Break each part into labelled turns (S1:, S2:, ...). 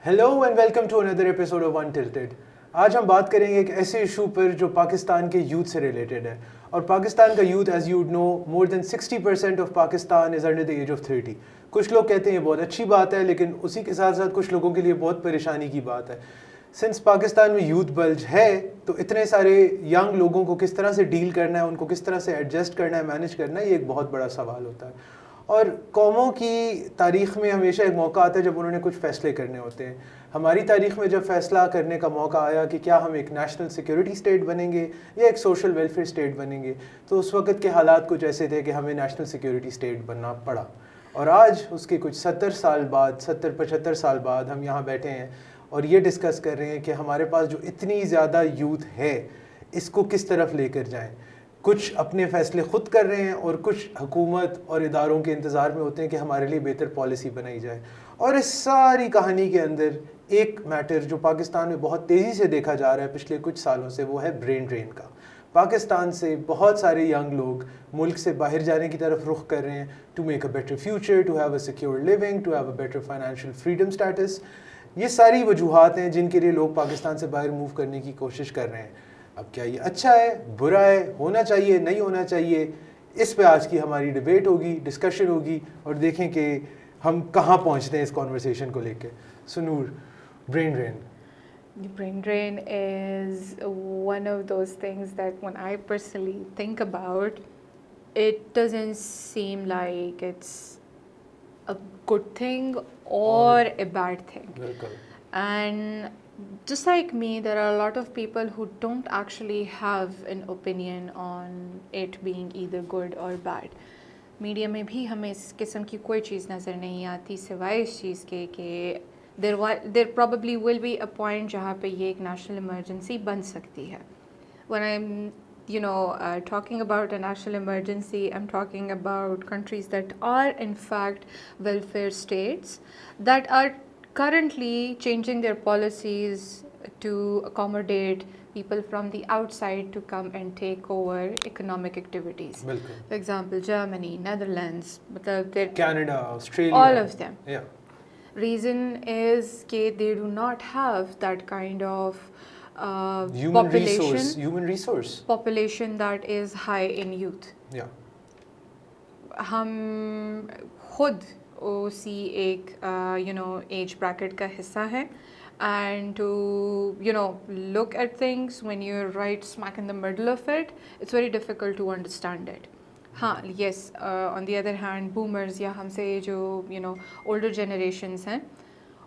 S1: Hello and welcome to another episode of untitled. आज हम बात करेंगे एक ऐसे इशू पर जो पाकिस्तान के यूथ से रिलेटेड है। और पाकिस्तान का youth, as you know, more than 60% of Pakistan is under the age of 30। कुछ लोग कहते हैं बहुत अच्छी बात है, लेकिन उसी के साथ साथ कुछ लोगों के लिए बहुत परेशानी की बात है। सिंस पाकिस्तान में यूथ बल्ज है, तो इतने सारे यंग लोगों को किस तरह से डील करना है, उनको किस तरह से एडजस्ट करना है, मैनेज करना है, ये एक बहुत बड़ा सवाल होता है। और कौमों की तारीख़ में हमेशा एक मौका आता है जब उन्होंने कुछ फ़ैसले करने होते हैं। हमारी तारीख़ में जब फ़ैसला करने का मौका आया कि क्या हम एक नेशनल सिक्योरिटी स्टेट बनेंगे या एक सोशल वेलफेयर स्टेट बनेंगे, तो उस वक़्त के हालात कुछ ऐसे थे कि हमें नेशनल सिक्योरिटी स्टेट बनना पड़ा। और आज उसके कुछ 70-75 साल बाद हम यहाँ बैठे हैं और ये डिस्कस कर रहे हैं कि हमारे पास जो इतनी ज़्यादा यूथ है, इसको किस तरफ लेकर जाएं। कुछ अपने फ़ैसले ख़ुद कर रहे हैं और कुछ हुकूमत और इदारों के इंतज़ार में होते हैं कि हमारे लिए बेहतर पॉलिसी बनाई जाए। और इस सारी कहानी के अंदर एक मैटर जो पाकिस्तान में बहुत तेज़ी से देखा जा रहा है पिछले कुछ सालों से, वो है ब्रेन ड्रेन का। पाकिस्तान से बहुत सारे यंग लोग मुल्क से बाहर जाने की तरफ रुख कर रहे हैं, to make a better future, to have a secure living, to have a better financial freedom status. ये सारी वजूहात हैं जिनके लिए लोग पाकिस्तान से बाहर मूव करने की कोशिश कर रहे हैं। अब क्या ये अच्छा है, बुरा है, होना चाहिए, नहीं होना चाहिए, इस पे आज की हमारी डिबेट होगी, डिस्कशन होगी, और देखें कि हम कहाँ पहुँचते हैं इस कॉन्वर्सेशन को लेके। So Noor, brain drain.
S2: Brain drain is one of those things that when I personally think about, it doesn't seem like it's a good thing or a bad thing.
S1: बिल्कुल।
S2: And just like me, there are a lot of people who don't actually have an opinion on it being either good or bad. Media में भी हमें इस किस्म की कोई चीज़ नज़र नहीं आती सिवाय इस चीज़ के कि there probably will be a point जहाँ पे ये एक national emergency बन सकती है. When I'm talking about a national emergency, I'm talking about countries that are in fact welfare states that are currently changing their policies to accommodate people from the outside to come and take over economic activities.
S1: बिल्कुल।
S2: For example, Germany, Netherlands,
S1: Canada, Australia,
S2: all of them.
S1: Yeah.
S2: Reason is that they do not have that kind of
S1: Human resource
S2: population that is high in youth.
S1: Yeah.
S2: हम खुद उसी एक age bracket का हिस्सा है, and to look at things when you're right smack in the middle of it, it's very difficult to understand it. हाँ, yes, on the other hand, boomers या हमसे जो older generations हैं,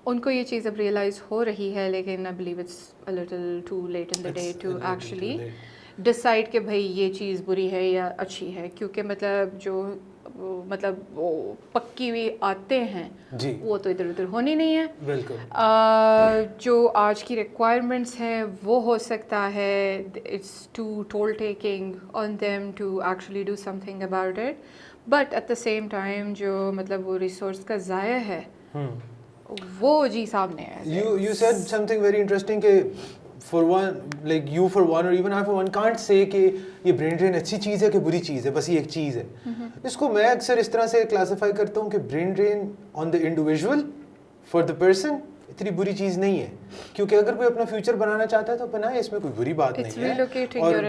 S2: उनको ये चीज़ अब realize हो रही है, लेकिन I believe it's a little too late in the day to actually decide कि भाई ये चीज़ बुरी है या अच्छी है, क्योंकि वो पक्की हुई आते हैं
S1: जी,
S2: वो तो इधर उधर होनी नहीं है।
S1: बिल्कुल।
S2: जो आज की रिक्वायरमेंट्स हैं वो हो सकता है it's too toll taking on them to actually do something about it, but at the same time जो वो रिसोर्स का ज़ाया है वो जी सामने है।
S1: You said something very interesting कि for one, like you for one or even I for one can't say कि ये ब्रेन ड्रेन अच्छी चीज़ है कि बुरी चीज़ है, बस ये एक चीज़ है। इसको मैं अक्सर इस तरह से क्लासिफाई करता हूँ कि brain drain on the individual for the person इतनी बुरी चीज़ नहीं है, क्योंकि अगर कोई अपना फ्यूचर बनाना चाहता है तो बनाए, इसमें कोई बुरी बात नहीं है। और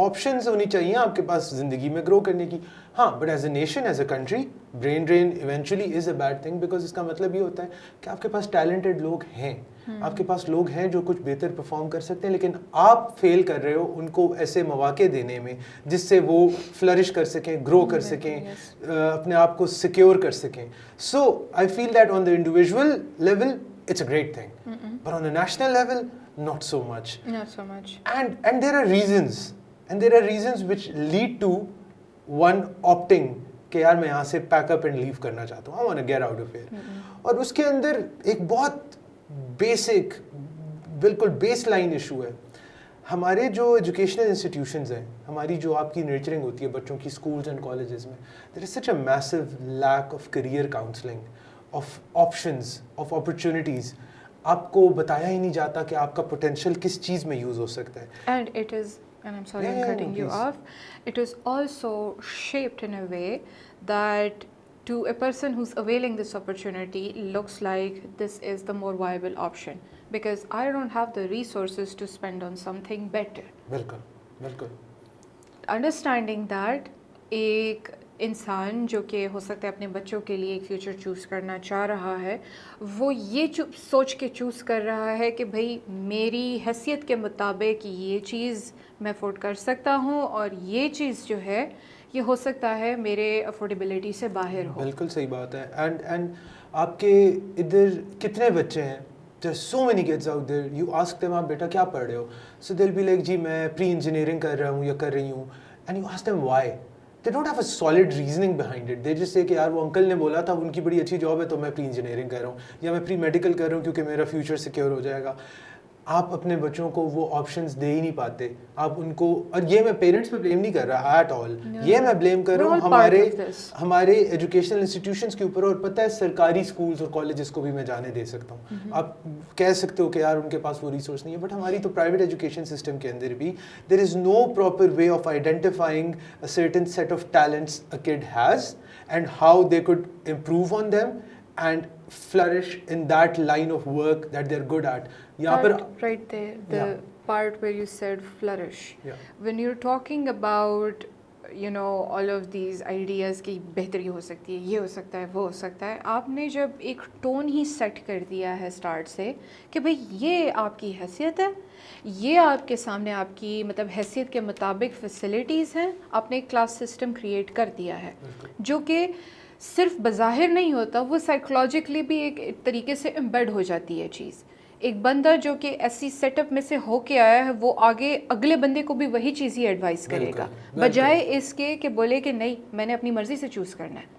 S1: ऑप्शंस होनी चाहिए आपके पास ज़िंदगी में ग्रो करने की। हाँ, but as a nation, as a country, brain drain eventually is a bad thing, because इसका मतलब ये होता है कि आपके पास टैलेंटेड लोग हैं, आपके पास लोग हैं जो कुछ बेहतर परफॉर्म कर सकते हैं, लेकिन आप फेल कर रहे हो उनको ऐसे मौके देने में जिससे वो फ्लरिश कर सकें, ग्रो कर सकें, अपने आप को सिक्योर कर सकें। So I feel that on the individual level it's a great thing, but on the national level, not so much. And there are reasons which lead to one opting कि यार मैं यहाँ से pack up and leave करना चाहता हूँ, I want to get out of here. और उसके अंदर एक बहुत basic, बिल्कुल baseline issue है। हमारे जो एजुकेशनल इंस्टीट्यूशंस हैं, हमारी जो आपकी नर्चरिंग होती है बच्चों की स्कूल्स एंड कॉलेजेस में, there is such a massive lack of career counselling, of options, of opportunities. आपको बताया ही नहीं जाता कि आपका पोटेंशियल किस चीज़ में यूज़ हो सकता है।
S2: And it is, and I'm sorry I'm cutting you off, it is also shaped in a way that to a person who's availing this opportunity looks like this is the more viable option because I don't have the resources to spend on something better.
S1: बिल्कुल बिल्कुल
S2: Understanding that एक इंसान जो कि हो सकता है अपने बच्चों के लिए एक फ्यूचर चूज़ करना चाह रहा है वो ये सोच के चूज़ कर रहा है कि भाई मेरी हैसियत के मुताबिक ये चीज़ मैं अफोर्ड कर सकता हूँ और ये चीज़ जो है ये हो सकता है मेरे अफोर्डेबिलिटी से बाहर हो.
S1: बिल्कुल सही बात है. एंड आपके इधर कितने बच्चे हैं? There's so many kids out there. You ask them, आप बेटा क्या पढ़ रहे हो? So they'll be like, जी मैं प्री इंजीनियरिंग कर रहा हूँ या कर रही हूँ. And you ask them why. They don't have a solid reasoning behind it. They just say कि यार वो अंकल ने बोला था उनकी बड़ी अच्छी जॉब है तो मैं प्री इंजीनियरिंग कर रहा हूँ या मैं प्री मेडिकल कर रहा हूँ क्योंकि मेरा फ्यूचर सिक्योर हो जाएगा. आप अपने बच्चों को वो ऑप्शंस दे ही नहीं पाते. आप उनको, और ये मैं पेरेंट्स पे ब्लेम नहीं कर रहा एट ऑल, ये मैं ब्लेम कर रहा हूँ हमारे एजुकेशनल इंस्टीट्यूशंस के ऊपर. और पता है सरकारी स्कूल्स और कॉलेजेस को भी मैं जाने दे सकता हूँ. आप कह सकते हो कि यार उनके पास वो रिसोर्स नहीं है, बट हमारी तो प्राइवेट एजुकेशन सिस्टम के अंदर भी there is no proper way of identifying a certain set of talents a kid has and how they could improve on them and flourish in that line of work that they're good at.
S2: Right there, the part where you said flourish.
S1: Yeah.
S2: When you're talking about, you know, all of these ideas कि बेहतरी हो सकती है, ये हो सकता है, वो हो सकता है, आपने जब एक टोन ही सेट कर दिया है स्टार्ट से कि भाई ये आपकी हैसियत है, ये आपके सामने आपकी मतलब हैसियत के मुताबिक फैसिलिटीज़ हैं, आपने एक क्लास सिस्टम क्रिएट कर दिया है जो कि सिर्फ बज़ाहिर नहीं होता, वो साइकोलॉजिकली भी एक तरीके से एम्बेड हो जाती है चीज़. एक बंदा जो कि ऐसी सेटअप में से होके आया है वो आगे अगले बंदे को भी वही चीज़ ही एडवाइस करेगा बजाय इसके कि बोले कि नहीं मैंने अपनी मर्ज़ी से चूज़ करना है.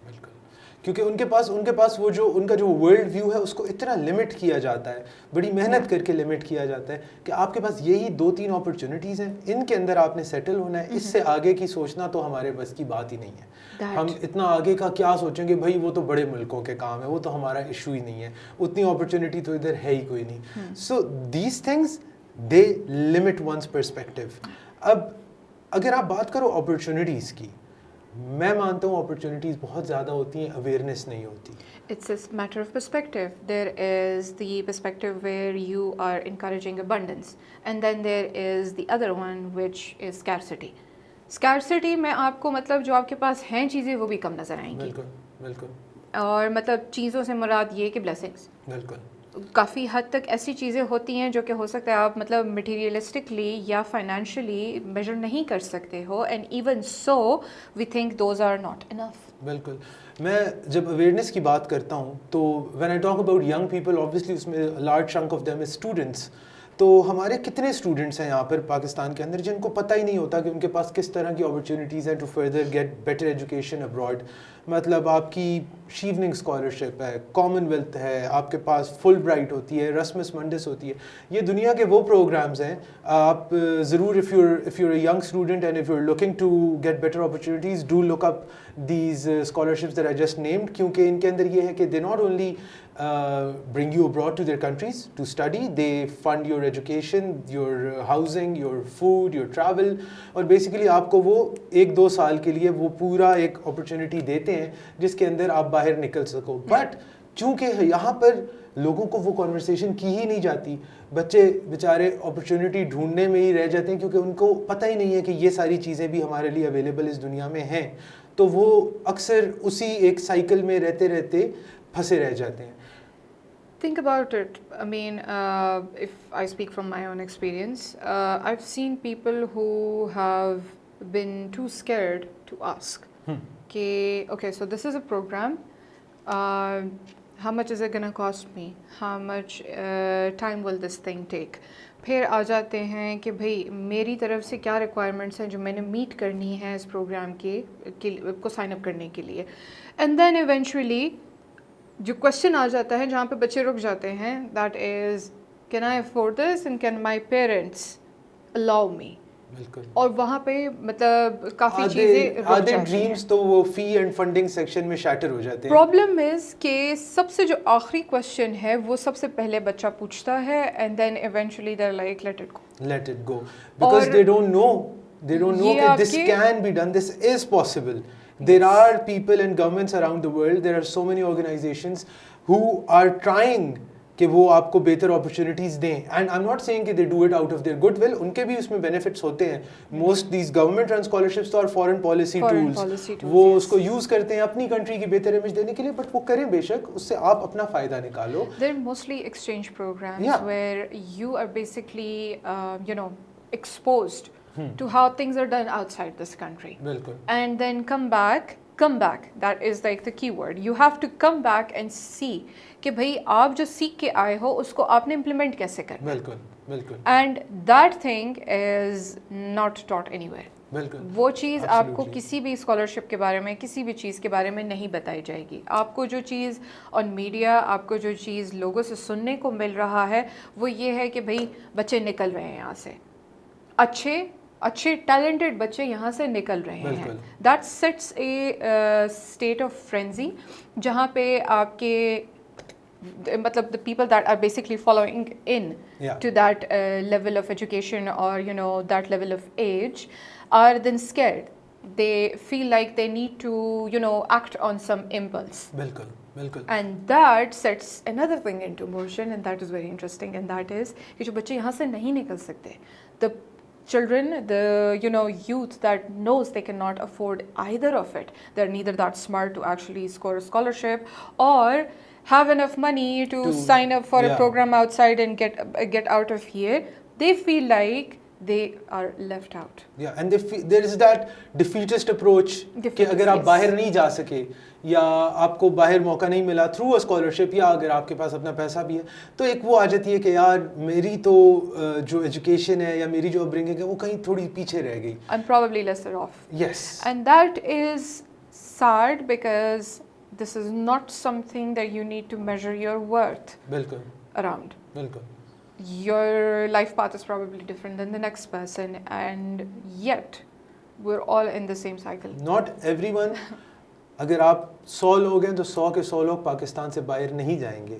S1: क्योंकि उनके पास वो जो उनका जो वर्ल्ड व्यू है उसको इतना लिमिट किया जाता है, बड़ी मेहनत करके लिमिट किया जाता है कि आपके पास यही 2-3 अपॉर्चुनिटीज़ हैं, इनके अंदर आपने सेटल होना है. इससे आगे की सोचना तो हमारे बस की बात ही नहीं है. हम इतना आगे का क्या सोचेंगे, भाई वो तो बड़े मुल्कों के काम है, वो तो हमारा इशू ही नहीं है, उतनी अपॉर्चुनिटी तो इधर है ही कोई नहीं. So these things they limit one's perspective. अब अगर आप बात करो अपॉर्चुनिटीज़ की, मैं मानता हूँ अपॉर्चुनिटीज़ बहुत ज़्यादा होती हैं, अवेयरनेस नहीं होती.
S2: It's a matter of perspective. There is the perspective where you are encouraging abundance and then there is the other one which is scarcity. Scarcity में आपको मतलब जो आपके पास हैं चीज़ें वो भी कम नज़र आएंगी.
S1: बिल्कुल बिल्कुल.
S2: और मतलब चीज़ों से मुराद ये कि ब्लेसिंग्स.
S1: बिल्कुल.
S2: काफ़ी हद तक ऐसी चीज़ें होती हैं जो कि हो सकता है आप मतलब मटेरियलिस्टिकली या फाइनेंशियली मेजर नहीं कर सकते हो and even so we think those are not enough.
S1: बिल्कुल. मैं जब अवेयरनेस की बात करता हूँ तो when I talk about young people obviously उसमें large chunk of them is students. तो हमारे कितने स्टूडेंट्स हैं यहाँ पर पाकिस्तान के अंदर जिनको पता ही नहीं होता कि उनके पास किस तरह की अपॉर्चुनिटीज़ हैं to further get better education abroad. मतलब आपकी शीवनिंग स्कॉलरशिप है, कॉमनवेल्थ है, आपके पास फुल ब्राइट होती है, रस्मस मंडस होती है. ये दुनिया के वो प्रोग्राम्स हैं. आप ज़रूर if you're a young student and if you are looking to get better opportunities do look up these scholarships that I just named, क्योंकि इनके अंदर ये है कि they not only bring you abroad to their countries to study, they fund your education, your housing, your food, your travel, और basically आपको वो 1-2 साल के लिए वो पूरा एक opportunity देते हैं जिसके अंदर आप बाहर निकल सको. बट चूँकि यहाँ पर लोगों को वो कॉन्वर्सेशन की ही नहीं जाती, बच्चे बेचारे अपॉर्चुनिटी ढूंढने में ही रह जाते हैं क्योंकि उनको पता ही नहीं है कि ये सारी चीज़ें भी हमारे लिए अवेलेबल इस दुनिया में हैं. तो वो अक्सर उसी एक साइकिल में रहते रहते फंसे रह जाते हैं.
S2: Think about it. I mean, if I speak from my own experience, I've seen people who have been too scared to ask. Okay, so this is a program. How much is it going to cost me? How much time will this thing take? फिर आ जाते हैं कि भाई मेरी तरफ से क्या requirements हैं जो मैंने मीट करनी है इस प्रोग्राम को साइन अप करने के लिए. एंड देन इवेंचुअली जो क्वेश्चन आ जाता है जहाँ पे बच्चे रुक जाते हैं, that is can I afford this and can my parents allow me.
S1: बिल्कुल.
S2: और वहाँ पे मतलब काफ़ी चीज़ें
S1: आधे ड्रीम्स तो वो फी एंड फंडिंग सेक्शन में शैटर हो जाते हैं.
S2: प्रॉब्लम इज़ कि सबसे जो आखिरी क्वेश्चन है वो सबसे पहले बच्चा पूछता है and then eventually they are like let it go
S1: because they don't know कि this can be done, this is possible. There are people and governments around the world, there are so many organizations who are trying कि वो आपको बेहतर opportunities दें, and I am not saying कि they do it out of their goodwill, उनके भी उसमें benefits होते हैं. Most these government run scholarships और फॉरेन पॉलिसी टूल्स, वो उसको यूज करते हैं अपनी कंट्री की बेहतर इमेज देने के लिए, बट वो करें बेशक, उससे आप अपना फायदा निकालो.
S2: They're mostly exchange programs where you are basically exposed to how things are done outside this country.
S1: बिल्कुल.
S2: And then come back, that is like the key word. You have to come back and see कि भाई आप जो सीख के आए हो उसको आपने implement कैसे करना.
S1: बिल्कुल बिल्कुल.
S2: And that thing is not taught anywhere.
S1: बिल्कुल.
S2: वो चीज़ आपको किसी भी स्कॉलरशिप के बारे में, किसी भी चीज़ के बारे में नहीं बताई जाएगी. आपको जो चीज़ ऑन मीडिया, आपको जो चीज़ लोगों से सुनने को मिल रहा है वो ये है कि भाई बच्चे निकल रहे हैं यहाँ से, अच्छे टैलेंटेड बच्चे यहाँ से निकल रहे हैं. That sets A state of frenzy जहाँ पे आपके मतलब the people that are basically following in to that level of education or that level of age are then scared. They feel like they need to act on some impulse.
S1: बिल्कुल बिल्कुल.
S2: And that sets another thing into motion, and that is very interesting, and that is कि जो बच्चे यहाँ से नहीं निकल सकते, the children, the youth that knows they cannot afford either of it, they're neither that smart to actually score a scholarship or have enough money to sign up for a program outside and get out of here, they feel like they are left out.
S1: Yeah, and there is that defeatist approach कि अगर आप बाहर नहीं जा सके या आपको बाहर मौका नहीं मिला थ्रू अ स्कॉलरशिप, या अगर आपके पास अपना पैसा भी है, तो एक वो आ जाती है कि यार मेरी तो जो एजुकेशन है या मेरी जो अपब्रिंगिंग है वो कहीं थोड़ी पीछे रह गई.
S2: I'm probably lesser off.
S1: Yes.
S2: And that is sad because this is not something that you need to measure your worth
S1: बिल्कुल
S2: around.
S1: बिल्कुल.
S2: Your life path is probably different than the next person, and yet we're all in the same cycle.
S1: Not everyone. अगर आप 100 लोग हैं तो 100 के 100 लोग पाकिस्तान से बाहर नहीं जाएंगे.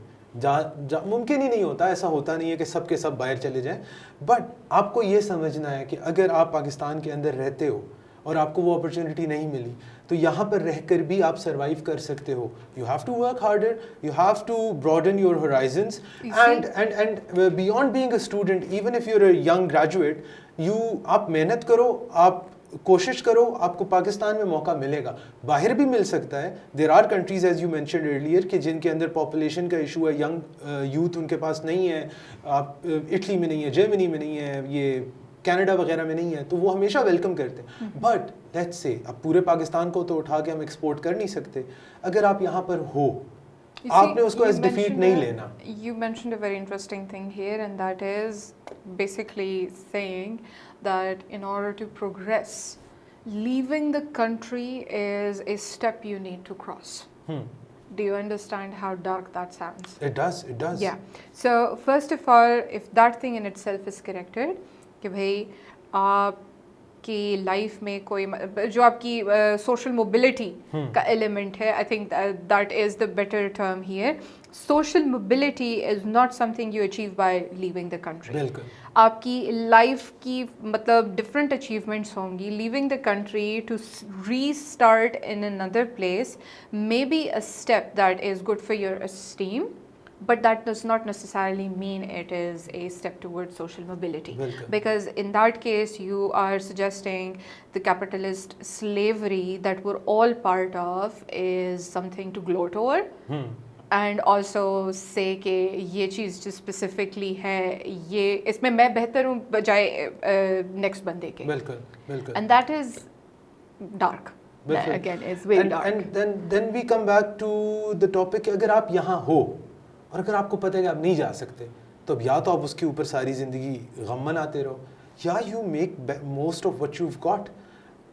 S1: मुमकिन ही नहीं होता, ऐसा होता नहीं है कि सब के सब बाहर चले जाएं. बट आपको ये समझना है कि अगर आप पाकिस्तान के अंदर रहते हो और आपको वो अपॉर्चुनिटी नहीं मिली, तो यहाँ पर रहकर भी आप सर्वाइव कर सकते हो. You have to work harder, you have to broaden your horizons, and beyond being a student, even if you are a young graduate, आप मेहनत करो, आप कोशिश करो, आपको पाकिस्तान में मौका मिलेगा. बाहर भी मिल सकता है. There are countries as you mentioned earlier कि जिनके अंदर पॉपुलेशन का इशू है, यंग यूथ उनके पास नहीं है. आप इटली में नहीं है, जर्मनी में नहीं है, ये कनाडा वगैरह में नहीं है, तो वो हमेशा वेलकम करते हैं. बट लेट्स से अब पूरे पाकिस्तान को तो उठा के हम एक्सपोर्ट कर नहीं सकते. अगर आप यहाँ पर हो, आपने उसको एज डिफीट नहीं लेना.
S2: You mentioned a very interesting thing here, and that is basically saying that in order to progress, leaving the country is a step you need to cross. Do you understand how dark that sounds?
S1: It does, it does.
S2: Yeah. So first of all, if that thing in itself is corrected, कि भाई आपकी life में कोई जो आपकी social mobility का element है, I think that is the better term here. Social mobility is not something you achieve by leaving the country.
S1: बिल्कुल.
S2: आपकी लाइफ की मतलब डिफरेंट अचीवमेंट्स होंगी. Leaving the country to restart in another place may be a step that is good for your esteem, but that does not necessarily mean it is a step towards social mobility.
S1: Welcome.
S2: Because in that case you are suggesting the capitalist slavery that we're all part of is something to gloat over. And also say कि ये चीज़ जो specifically है, ये इसमें मैं बेहतर हूँ बजाय next बंदे के.
S1: बिल्कुल बिल्कुल.
S2: And that is dark. That again is very dark.
S1: And then we come back to the topic कि अगर आप यहाँ हो और अगर आपको पता है कि आप नहीं जा सकते, तो अब या तो आप उसके ऊपर सारी ज़िंदगी गम मनाते रहो, या you make most of what you got.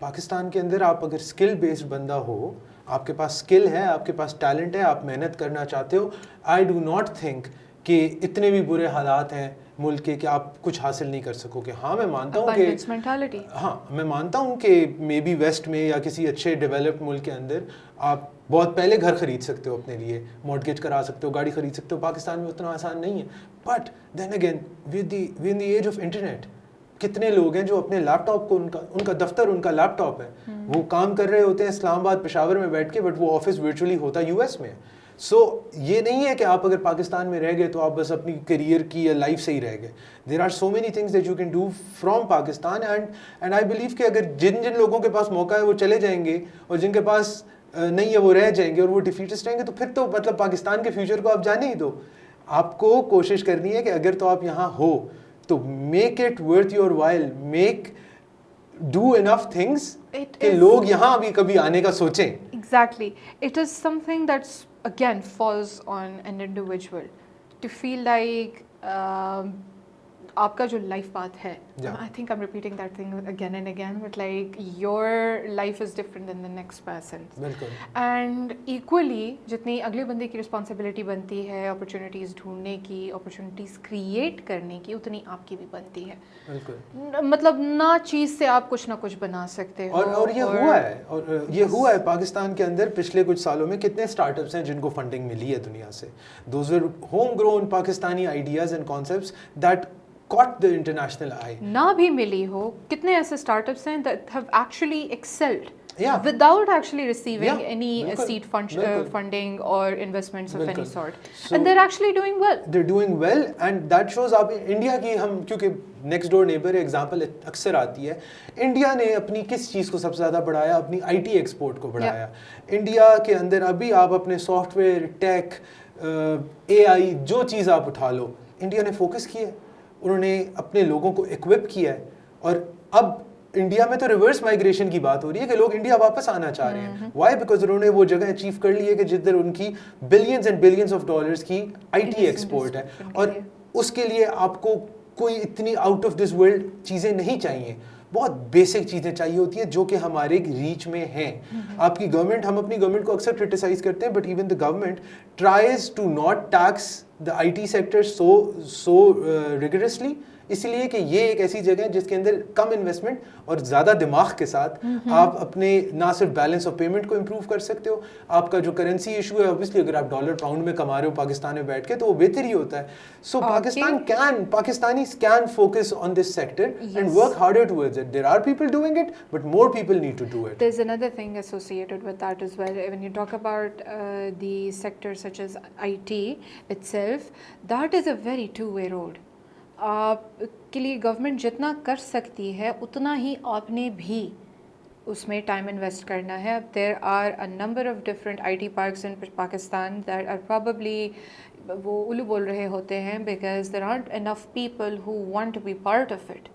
S1: Pakistan के अंदर आप अगर स्किल बेस्ड बंदा हो, आपके पास स्किल है, आपके पास टैलेंट है, आप मेहनत करना चाहते हो, आई डू नॉट थिंक कि इतने भी बुरे हालात हैं मुल्क के कि आप कुछ हासिल नहीं कर सकोगे. हाँ मैं मानता हूँ कि मैं मानता हूँ कि मे बी वेस्ट में या किसी अच्छे डेवलप्ड मुल्क के अंदर आप बहुत पहले घर खरीद सकते हो, अपने लिए मॉर्टगेज करा सकते हो, गाड़ी खरीद सकते हो. पाकिस्तान में उतना आसान नहीं है. But then again we in the age of internet, कितने लोग हैं जो अपने लैपटॉप को उनका दफ्तर उनका लैपटॉप है, वो काम कर रहे होते हैं इस्लामाबाद पेशावर में बैठ के, बट वो ऑफिस वर्चुअली होता यूएस में। सो ये नहीं है कि आप अगर पाकिस्तान में रह गए तो आप बस अपनी करियर की या लाइफ से ही रह गए। There are so many things that you can do from Pakistan, and I believe कि अगर जिन जिन लोगों के पास मौका है वो चले जाएंगे और जिनके पास नहीं है वो रह जाएंगे और वो डिफीटिस्ट रहेंगे, तो फिर तो मतलब पाकिस्तान के फ्यूचर को आप जाने ही दो। आपको कोशिश करनी है कि अगर तो आप यहाँ हो तो make it worth your while, do enough things कि लोग यहाँ भी कभी आने का सोचें।
S2: Exactly. It is something that's again falls on an individual to feel like आपका जो लाइफ पाथ है, I think I'm repeating that thing again and again, but like your life is different than the next person's.
S1: बिल्कुल।
S2: And equally जितनी अगले बंदे की responsibility बनती है अपॉर्चुनिटीज़ ढूंढने की, अपॉर्चुनिटीज़ क्रिएट करने की, उतनी आपकी भी बनती है।
S1: बिल्कुल।
S2: मतलब ना चीज़ से आप कुछ ना कुछ बना सकते हो।
S1: और ये हुआ है, और ये हुआ है पाकिस्तान के अंदर पिछले कुछ सालों में। कितने स्टार्टअप्स हैं जिनको फंडिंग मिली है दुनिया से। Those were homegrown Pakistani ideas and concepts that caught the international eye.
S2: ना भी मिली हो, कितने ऐसे startups हैं that have actually excelled
S1: without
S2: actually receiving any seed funding or investments of any sort, and they're actually doing well.
S1: They're doing well, and that shows आप India की, हम क्योंकि नेक्स्ट डोर नेबर एग्जांपल अक्सर आती है, India ने अपनी किस चीज़ को सबसे ज़्यादा बढ़ाया? अपनी आईटी एक्सपोर्ट को बढ़ाया। इंडिया के अंदर अभी आप अपने सॉफ्टवेयर, टेक, एआई, जो चीज़ आप उठा लो, इंडिया ने फोकस किया है, उन्होंने अपने लोगों को इक्विप किया है। और अब इंडिया में तो रिवर्स माइग्रेशन की बात हो रही है कि लोग इंडिया वापस आना चाह रहे हैं। व्हाई? बिकॉज उन्होंने वो जगह अचीव कर ली है कि जिधर उनकी billions and billions of dollars की आईटी एक्सपोर्ट है, और उसके लिए आपको कोई इतनी आउट ऑफ दिस वर्ल्ड चीज़ें नहीं चाहिए। बहुत बेसिक चीज़ें चाहिए होती हैं जो कि हमारे रीच में हैं। आपकी गवर्नमेंट, हम अपनी गवर्नमेंट को अक्सर क्रिटिसाइज करते हैं, but even the government tries to not tax the IT sector so rigorously, इसलिए कि ये एक ऐसी जगह है जिसके अंदर कम इन्वेस्टमेंट और ज़्यादा दिमाग के साथ आप अपने ना सिर्फ बैलेंस ऑफ पेमेंट को इम्प्रूव कर सकते हो, आपका जो करेंसी इशू है, ऑब्वियसली अगर आप डॉलर पाउंड में कमा रहे हो पाकिस्तान में बैठ के तो वो बेहतर ही होता है। सो Pakistanis can focus on this sector and work harder towards it. There are people doing it, but more people need to do it.
S2: There's another thing associated with that as well. When you talk about the sector such as IT itself, that is a very two-way road. आपके लिए government जितना कर सकती है उतना ही आपने भी उसमें टाइम इन्वेस्ट करना है। There are a number of different IT parks in Pakistan that are probably, वो उल्लू बोल रहे होते हैं because there aren't enough people who want to be part of it,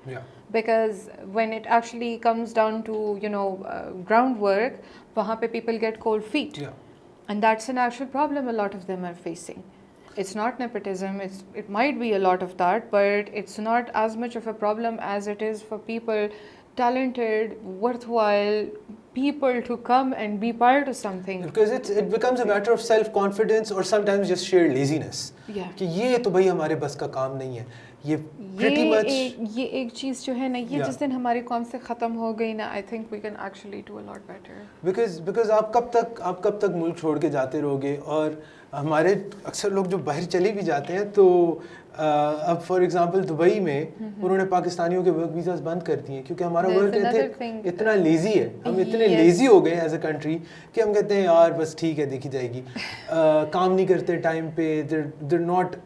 S2: because when it actually comes down to ground work, वहाँ पे people get cold feet, and that's an actual problem a lot of them are facing. It's not nepotism, it might be a lot of that, but it's not as much of a problem as it is for people, talented, worthwhile people to come and be part of something.
S1: Because it becomes a matter of self-confidence or sometimes just sheer laziness. कि ये तो भाई हमारे बस का काम नहीं है। ये pretty much
S2: ये एक चीज़ जो है ना, ये जिस दिन हमारी कौम से ख़त्म हो गई ना, I think we can actually do a lot better.
S1: Because आप कब तक मुल्क छोड़ के जाते रहोगे? और हमारे अक्सर लोग जो बाहर चले भी जाते हैं तो अब फॉर एग्जांपल दुबई में उन्होंने पाकिस्तानियों के वर्क वीज़ास बंद कर दिए क्योंकि हमारा वर्क इतना लेजी है, हम इतने लेजी हो गए एज अ कंट्री कि हम कहते हैं यार बस ठीक है देखी जाएगी, काम नहीं करते टाइम पे, they're not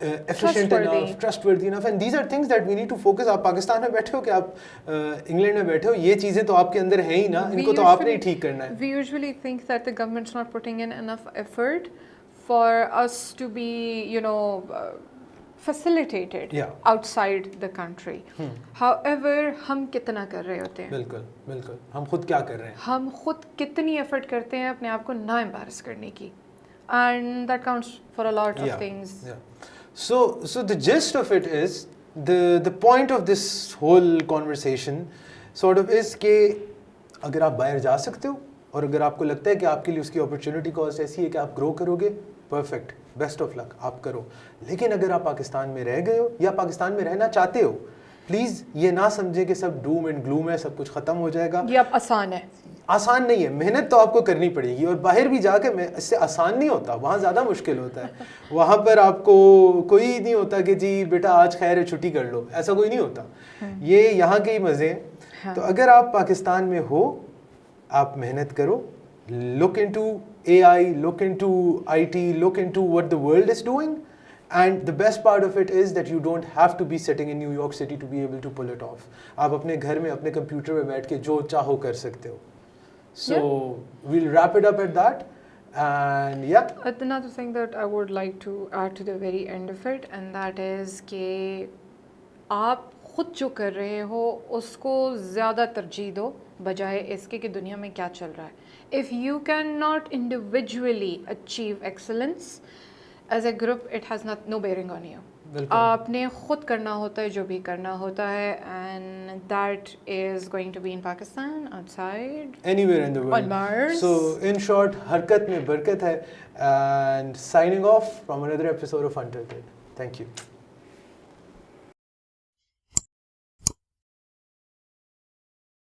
S1: efficient enough, trustworthy enough, and these are things that we need to focus. आप पाकिस्तान में बैठे हो कि आप इंग्लैंड में बैठे हो, ये चीज़ें तो आपके अंदर हैं ही ना, इनको तो आपने ही ठीक करना है.
S2: We usually think that the government's not putting in enough effort for us to be, facilitated outside the country. However, हम कितना कर रहे होते हैं?
S1: बिल्कुल हम खुद क्या कर रहे हैं?
S2: हम खुद कितनी एफर्ट करते हैं अपने आप को ना एम्बैरस करने की, and that counts for a lot of things.
S1: So the gist of it is, the point of this whole conversation sort of is कि अगर आप बाहर जा सकते हो और अगर आपको लगता है कि आपके लिए उसकी अपॉर्चुनिटी कॉस्ट ऐसी है कि आप ग्रो करोगे, परफेक्ट, बेस्ट ऑफ लक, आप करो. लेकिन अगर आप पाकिस्तान में रह गए हो या पाकिस्तान में रहना चाहते हो, प्लीज़ ये ना समझे कि सब डूम एंड ग्लूम है, सब कुछ ख़त्म हो जाएगा.
S2: ये अब आसान है.
S1: आसान नहीं है, मेहनत तो आपको करनी पड़ेगी और बाहर भी जाके इससे आसान नहीं होता, वहाँ ज़्यादा मुश्किल होता है। वहाँ पर आपको कोई नहीं होता कि जी बेटा आज खैर है छुट्टी कर लो, ऐसा कोई नहीं होता। ये यहाँ के ही मज़े हैं।
S2: हाँ।
S1: तो अगर आप पाकिस्तान में हो, आप मेहनत करो, look into AI, look into IT, look into what the world is doing, and the best part of it is that you don't have to be sitting in New York City to be able to pull it off. आप अपने घर में अपने computer में बैठ के जो चाहो कर सकते हो. So we'll wrap it up at that, and yeah.
S2: Another thing that I would like to add to the very end of it, and that is कि आप खुद जो कर रहे हो उसको ज़्यादा तरजीह दो बजाय इसके कि दुनिया में क्या चल रहा है. If you cannot individually achieve excellence, as a group it has no bearing on you. आपने खुद करना होता है जो भी करना होता है, and that is going to be in Pakistan, outside,
S1: anywhere in the world,
S2: on Mars.
S1: So in short, हरकत में बरकत है, and signing off from another episode of Untilted. Thank you.